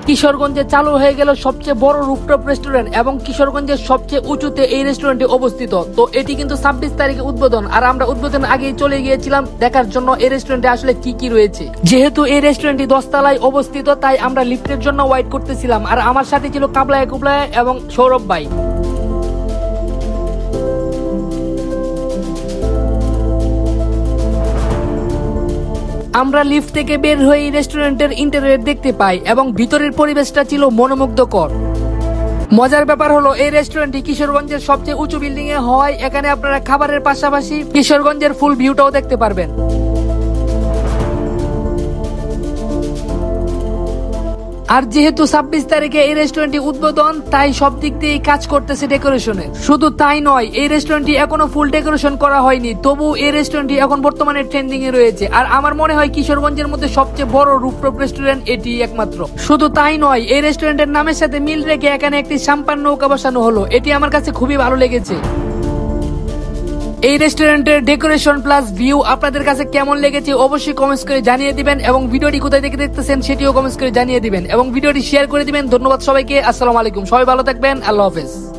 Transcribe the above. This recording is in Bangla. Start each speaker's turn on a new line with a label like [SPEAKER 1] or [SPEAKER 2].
[SPEAKER 1] কিশোরগঞ্জে চালু হয়ে গেল সবচেয়ে বড় রুফটপ রেস্টুরেন্ট এবং কিশোরগঞ্জের সবচেয়ে উঁচুতে এই রেস্টুরেন্টটি অবস্থিত। তো এটি কিন্তু 26 তারিখে উদ্বোধন, আর আমরা উদ্বোধন আগেই চলে গিয়েছিলাম দেখার জন্য এই রেস্টুরেন্টে আসলে কি কি রয়েছে। যেহেতু এই রেস্টুরেন্টটি 10 তলায় অবস্থিত, তাই আমরা লিফটের জন্য ওয়েট করতেছিলাম। আর আমার সাথে ছিল কাবলায় কুবলায় এবং সৌরভ ভাই। আমরা লিফট থেকে বের হয়ে রেস্টুরেন্টের ইন্টেরিয়র দেখতে পাই এবং ভিতরের পরিবেশটা ছিল মনোমুগ্ধকর। মজার ব্যাপার হলো এই রেস্টুরেন্টটি কিশোরগঞ্জের সবচেয়ে উঁচু বিল্ডিং এ হয়। এখানে আপনারা খাবারের পাশাপাশি কিশোরগঞ্জের ফুল ভিউটাও দেখতে পারবেন। আর যেহেতু 26 তারিখে এই রেস্টুরেন্টটি উদ্বোধন, তাই সব দিক দিয়ে কাজ করতেছে ডেকোরেশনে। শুধু তাই নয়, এই রেস্টুরেন্টটি এখনো ফুল ডেকোরেশন করা হয়নি, তবু এই রেস্টুরেন্টটি এখন বর্তমানে ট্রেন্ডিং এ রয়েছে। আর আমার মনে হয় কিশোরগঞ্জের মধ্যে সবচেয়ে বড় রুফটপ রেস্টুরেন্ট এটি একমাত্র। শুধু তাই নয়, এই রেস্টুরেন্টের নামের সাথে মিল রেখে এখানে একটি সাম্পান নৌকা বসানো হলো। এটি আমার কাছে খুবই ভালো লেগেছে। এই রেস্টুরেন্টের ডেকোরেশন প্লাস ভিউ আপনাদের কাছে কেমন লেগেছে অবশ্যই কমেন্টস করে জানিয়ে দিবেন, এবং ভিডিওটি কোথায় থেকে দেখতেছেন সেটিও কমেন্টস করে জানিয়ে দিবেন, এবং ভিডিওটি শেয়ার করে দিবেন। ধন্যবাদ সবাইকে। আসসালামু আলাইকুম। সবাই ভালো থাকবেন। আল্লাহ হাফেজ।